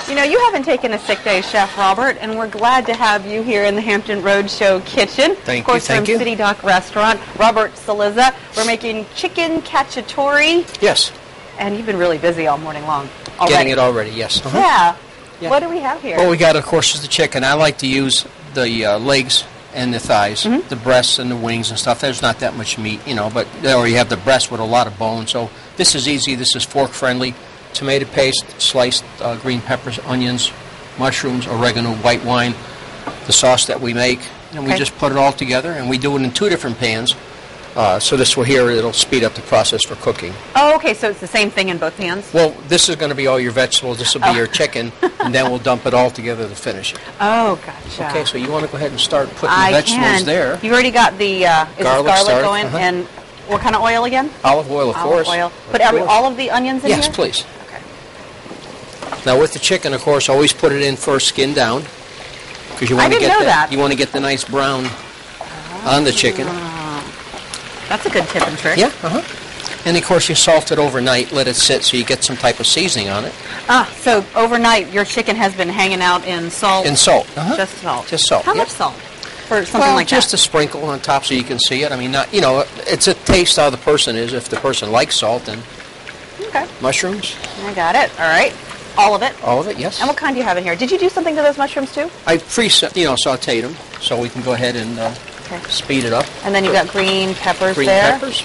You know, you haven't taken a sick day, Chef Robert, and we're glad to have you here in the Hampton Roadshow kitchen. Thank you. Of course, you. from City Dock Restaurant, Robert Cillizza. We're making chicken cacciatore. Yes. And you've been really busy all morning long already. Getting it already, yes. Yeah. Yeah. What do we have here? Well, we got, of course, is the chicken. I like to use the legs and the thighs, the breasts and the wings and stuff. There's not that much meat, you know, but or you have the breast with a lot of bone. So this is easy. This is fork-friendly. Tomato paste, sliced green peppers, onions, mushrooms, oregano, white wine, the sauce that we make, and we just put it all together, and we do it in 2 different pans. So this will here, it'll speed up the process for cooking. Oh, okay, so it's the same thing in both pans? Well, this is going to be all your vegetables, this will be your chicken, and then we'll dump it all together to finish it. Oh, gotcha. Okay, so you want to go ahead and start putting the vegetables there. You've already got the garlic going, and what kind of oil again? Olive oil, of course. Olive oil. Put all of the onions in here? Yes, please. Okay. Now with the chicken, of course, always put it in first, skin down, because you want to get that. You want to get the nice brown on the chicken. That's a good tip and trick. Yeah, And of course you salt it overnight, let it sit so you get some type of seasoning on it. So overnight your chicken has been hanging out in salt? In salt, Just salt? Just salt, How much salt for something like just a sprinkle on top so you can see it. I mean, not, you know, it's a taste how the person is. If the person likes salt, then mushrooms. I got it. All right. All of it? All of it, yes. And what kind do you have in here? Did you do something to those mushrooms too? I sauteed them so we can go ahead and speed it up. And then you've got green peppers Green there. peppers.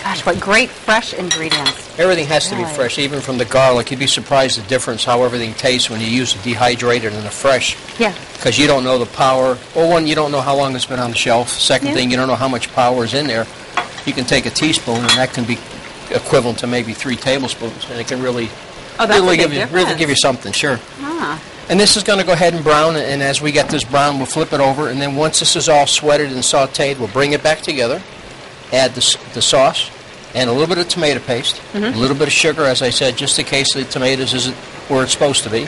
Gosh, what great fresh ingredients. Everything has to be fresh, even from the garlic. You'd be surprised the difference how everything tastes when you use the dehydrated and the fresh. Yeah. Because you don't know the power. Well, one, you don't know how long it's been on the shelf. Second thing, you don't know how much power is in there. You can take a teaspoon, and that can be equivalent to maybe 3 tablespoons, and it can really, really give you something, sure. And this is going to go ahead and brown, and as we get this brown, we'll flip it over, and then once this is all sweated and sauteed, we'll bring it back together, add the sauce, and a little bit of tomato paste, a little bit of sugar, as I said, just in case the tomatoes isn't where it's supposed to be.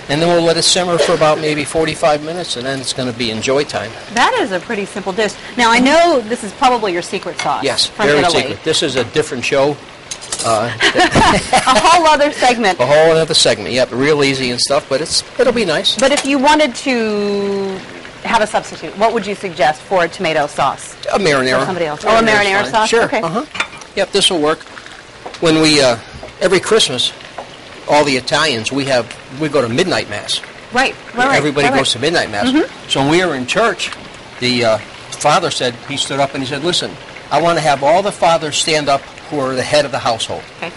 And then we'll let it simmer for about maybe 45 minutes, and then it's going to be enjoy time. That is a pretty simple dish. Now, I know this is probably your secret sauce. Yes, from very Italy. secret. This is a different show. A whole other segment. A whole other segment, yep. Real easy and stuff, but it'll be nice. But if you wanted to have a substitute, what would you suggest for a tomato sauce? A marinara. For somebody else. Oh, a marinara sauce? Sure. Okay. Yep, this will work. When we, every Christmas, all the Italians, we go to midnight mass. Right. Everybody goes to midnight mass. So when we were in church, the father said, he stood up and he said, listen, I want to have all the fathers stand up who are the head of the household. Okay.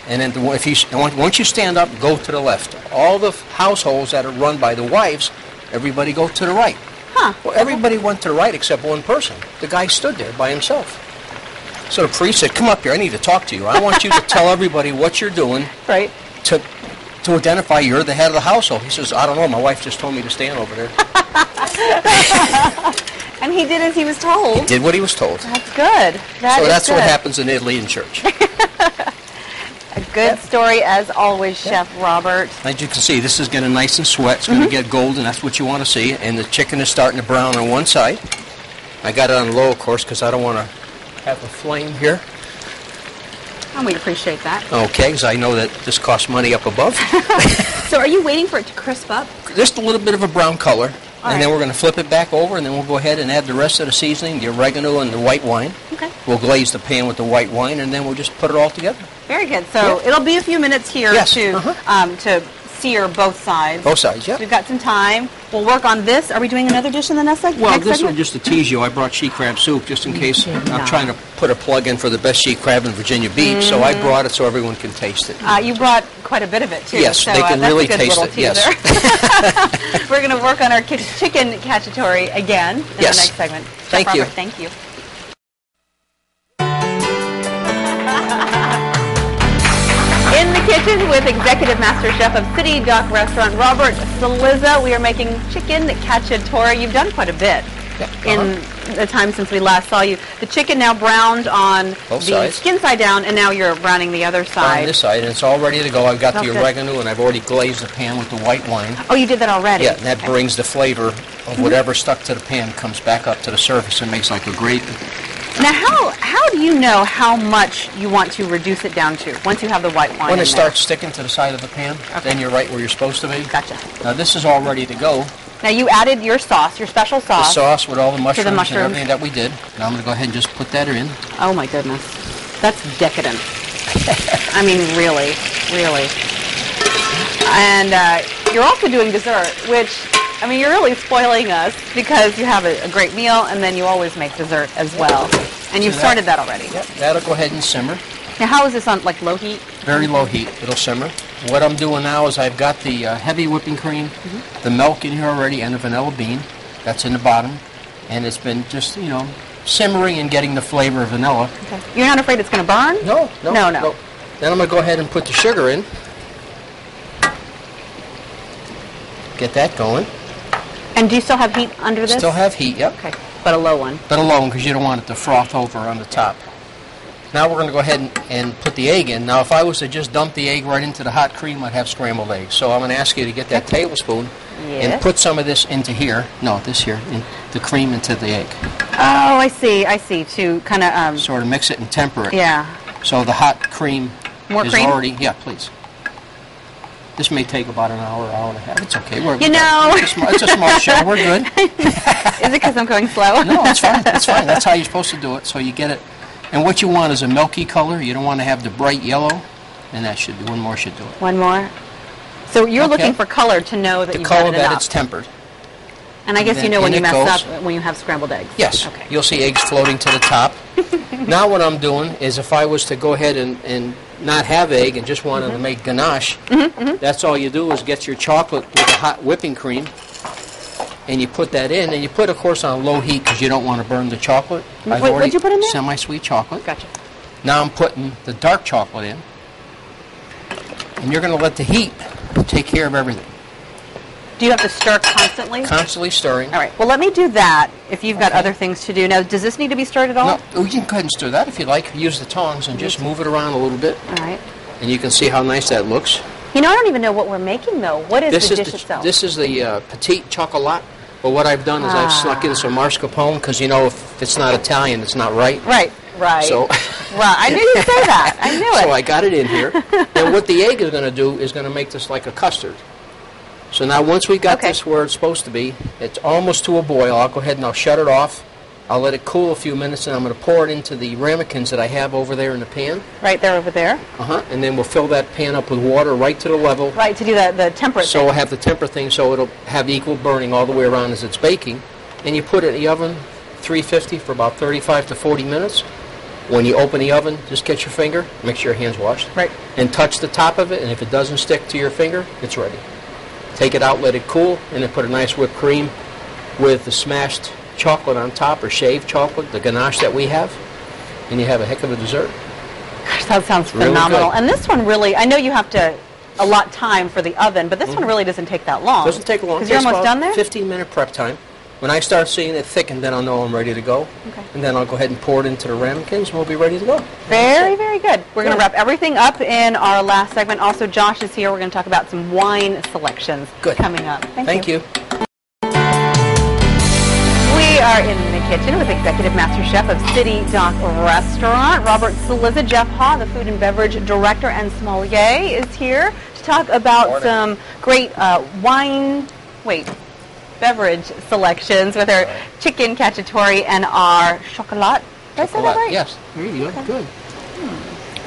And then once you stand up, go to the left. All the households that are run by the wives, everybody go to the right. Well, everybody went to the right except one person. The guy stood there by himself. So the priest said, come up here, I need to talk to you. I want you to tell everybody what you're doing to identify you're the head of the household. He says, I don't know, my wife just told me to stand over there. And he did as he was told. He did what he was told. That's good. That's what happens in Italy in church. A good story as always, Chef Robert. As you can see, this is getting nice and sweat. It's going to get golden. That's what you want to see. And the chicken is starting to brown on one side. I got it on low, of course, because I don't want to have a flame here. And we appreciate that. Okay, because I know that this costs money up above. So are you waiting for it to crisp up? Just a little bit of a brown color. And then we're going to flip it back over, and then we'll go ahead and add the rest of the seasoning, the oregano and the white wine. Okay. We'll glaze the pan with the white wine, and then we'll just put it all together. Very good. So it'll be a few minutes here to sear both sides. Both sides, yeah. So we've got some time. We'll work on this. Are we doing another dish in the next segment? Well, this one, just to tease you, I brought she crab soup just in case. I'm trying to put a plug in for the best she crab in Virginia Beach, so I brought it so everyone can taste it. You brought quite a bit of it, too. Yes, so, they can really taste it, yes. We're going to work on our chicken cacciatore again in the next segment. Thank you. Thank you. In the kitchen with Executive Master Chef of City Dock Restaurant, Robert Cillizza. We are making chicken cacciatore. You've done quite a bit in the time since we last saw you. The chicken now browned on the skin side down, and now you're browning the other side. On this side, and it's all ready to go. I've got the oregano, and I've already glazed the pan with the white wine. Oh, you did that already? Yeah, and that brings the flavor of whatever stuck to the pan, comes back up to the surface and makes like a great Now, how do you know how much you want to reduce it down to once you have the white wine When in it starts sticking to the side of the pan, then you're right where you're supposed to be. Gotcha. Now this is all ready to go. Now you added your sauce, your special The sauce. sauce with all the mushrooms, and mushrooms. everything that we did. Now I'm going to go ahead and just put that in. Oh my goodness. That's decadent. I mean, really, really. And you're also doing dessert, which, I mean, you're really spoiling us because you have a great meal and then you always make dessert as well. And you've started that already. Yep, that'll go ahead and simmer. Now, how is this on, like, low heat? Very low heat. It'll simmer. What I'm doing now is I've got the heavy whipping cream, the milk in here already, and the vanilla bean. That's in the bottom. And it's been just, you know, simmering and getting the flavor of vanilla. Okay. You're not afraid it's going to burn? No. No. Then I'm going to go ahead and put the sugar in. Get that going. And do you still have heat under this? Still have heat, yep. Okay, but a low one. But a low one because you don't want it to froth over on the top. Now we're going to go ahead and put the egg in. Now if I was to just dump the egg right into the hot cream, I'd have scrambled eggs. So I'm going to ask you to get that tablespoon and put some of this into here. No, this here. The cream into the egg. Oh, I see. To kind of... sort of mix it and temper it. Yeah. So the hot cream is cream? already... Yeah, please. This may take about an hour, hour and a half. It's okay. It's a small show. We're good. Is it because I'm going slow? No, it's fine. It's fine. That's how you're supposed to do it. So you get it. And what you want is a milky color. You don't want to have the bright yellow. And that should be, one more should do it. One more. So you're looking for color to know that you've got it got it that up. it's tempered. And I guess you know when you mess up, when you have scrambled eggs. Yes. Okay. You'll see eggs floating to the top. Now what I'm doing is if I was to go ahead and not have egg and just wanted to make ganache, that's all you do is get your chocolate with the hot whipping cream and you put that in, and you put, of course, on low heat because you don't want to burn the chocolate. What'd you put in there? Semi-sweet chocolate. Gotcha. Now I'm putting the dark chocolate in, and you're going to let the heat take care of everything. Do you have to stir constantly? Constantly stirring. All right. Well, let me do that if you've got other things to do. Now, does this need to be stirred at all? No, you can go ahead and stir that if you like. Use the tongs and just move it around a little bit. All right. And you can see how nice that looks. You know, I don't even know what we're making, though. What is the dish itself? This is the Petit Chocolat. But what I've done is I've snuck in some mascarpone because, you know, if it's not Italian, it's not right. Right. So, right. I knew you'd say that. I knew it. So I got it in here. And what the egg is going to do is going to make this like a custard. So now once we got this where it's supposed to be, it's almost to a boil. I'll go ahead and I'll shut it off. I'll let it cool a few minutes, and I'm going to pour it into the ramekins that I have over there in the pan. Right there over there. And then we'll fill that pan up with water right to the level. Right, to do the temperate thing. So we'll have the temper thing so it'll have equal burning all the way around as it's baking. And you put it in the oven, 350 for about 35 to 40 minutes. When you open the oven, just get your finger, make sure your hand's washed. Right. And touch the top of it, and if it doesn't stick to your finger, it's ready. Take it out, let it cool, and then put a nice whipped cream with the smashed chocolate on top, or shaved chocolate, the ganache that we have, and you have a heck of a dessert. Gosh, that sounds phenomenal. Really, and this one really, I know you have to allot time for the oven, but this one really doesn't take that long. Doesn't take long. Because you're almost done there? 15-minute prep time. When I start seeing it thicken, then I'll know I'm ready to go. Okay. And then I'll go ahead and pour it into the ramekins, and we'll be ready to go. Very, very good. We're going to wrap everything up in our last segment. Also, Josh is here. We're going to talk about some wine selections coming up. Thank you. We are in the kitchen with Executive Master Chef of City Dock Restaurant, Robert Cillizza. Jeff Haw, the Food and Beverage Director and Sommelier, is here to talk about some great beverage selections with our chicken cacciatore and our chocolat. Did I say that right? Yes. Very good. Okay. Good.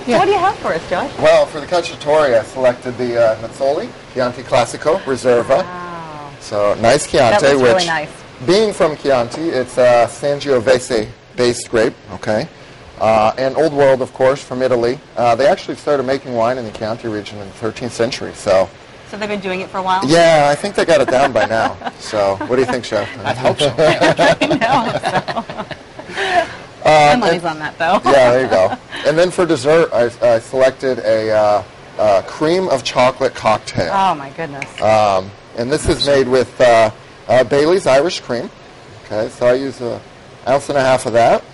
So what do you have for us, Josh? Well, for the cacciatore, I selected the Mazzoli Chianti Classico Reserva. Wow. So nice Chianti, that looks which, really nice. Being from Chianti, it's a Sangiovese-based grape, okay? And Old World, of course, from Italy. They actually started making wine in the Chianti region in the 13th century, so... So they've been doing it for a while? Yeah, I think they got it down by now. So, what do you think, Chef? I hope so. I know so. My money's on that, though. Yeah, there you go. And then for dessert, I selected a cream of chocolate cocktail. Oh, my goodness. And this is made with Bailey's Irish cream. Okay, so I use 1.5 ounces of that.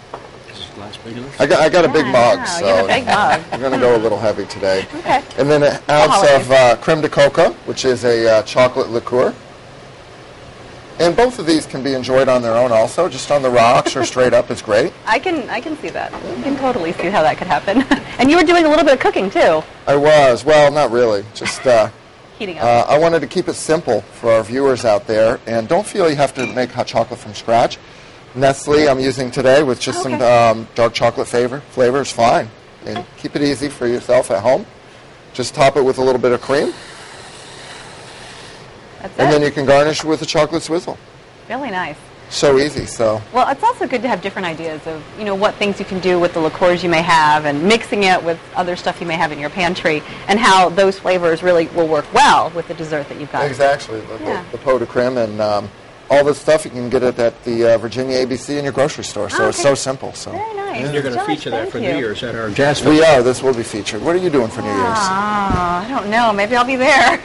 I got a big mug, so you have a big mug. I'm going to go a little heavy today. Okay. And then 1 ounce of creme de coco, which is a chocolate liqueur. And both of these can be enjoyed on their own also, just on the rocks or straight up is great. I can see that. I can totally see how that could happen. And you were doing a little bit of cooking too. I was. Well, not really. Just heating up. I wanted to keep it simple for our viewers out there, and don't feel you have to make hot chocolate from scratch. Nestle I'm using today with just some dark chocolate flavor is fine. And keep it easy for yourself at home. Just top it with a little bit of cream. That's and it. then you can garnish with a chocolate swizzle. Really nice. So easy. So. Well, it's also good to have different ideas of, you know, what things you can do with the liqueurs you may have and mixing it with other stuff you may have in your pantry and how those flavors really will work well with the dessert that you've got. Exactly. The pot de creme and all this stuff, you can get it at the Virginia ABC in your grocery store. So it's so simple. So. Very nice. And you're going to Josh, feature that for thank New you. Year's at our Jazz Festival. We are. This will be featured. What are you doing for New Year's? I don't know. Maybe I'll be there.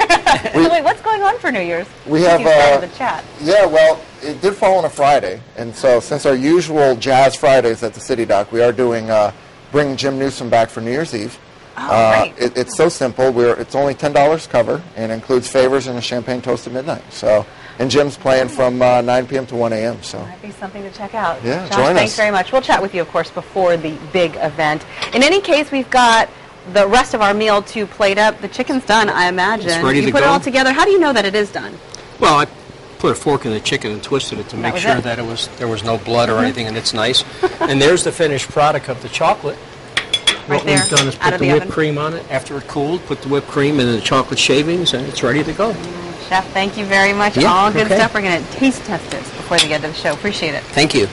So wait, what's going on for New Year's? We have the chat. Yeah, well, it did fall on a Friday, and so since our usual Jazz Fridays at the City Dock, we are doing bring Jim Newsom back for New Year's Eve. Oh, great. It's so simple. It's only $10 cover and includes favors and a champagne toast at midnight. So, and Jim's playing from 9 p.m. to 1 a.m. So Might be something to check out. Yeah, Josh, join us. thanks very much. We'll chat with you, of course, before the big event. In any case, we've got the rest of our meal to plate up. The chicken's done, I imagine. It's ready you to put it go. all together. How do you know that it is done? Well, I put a fork in the chicken and twisted it to make was sure it. that there was no blood or anything, and it's nice. And there's the finished product of the chocolate. Right What there, we've done is out put of the the whipped oven. cream on it. After it cooled, put the whipped cream and the chocolate shavings, and it's ready to go. Chef, thank you very much. Yeah, All good okay. stuff. We're going to taste test this before they get to the show. Appreciate it. Thank you.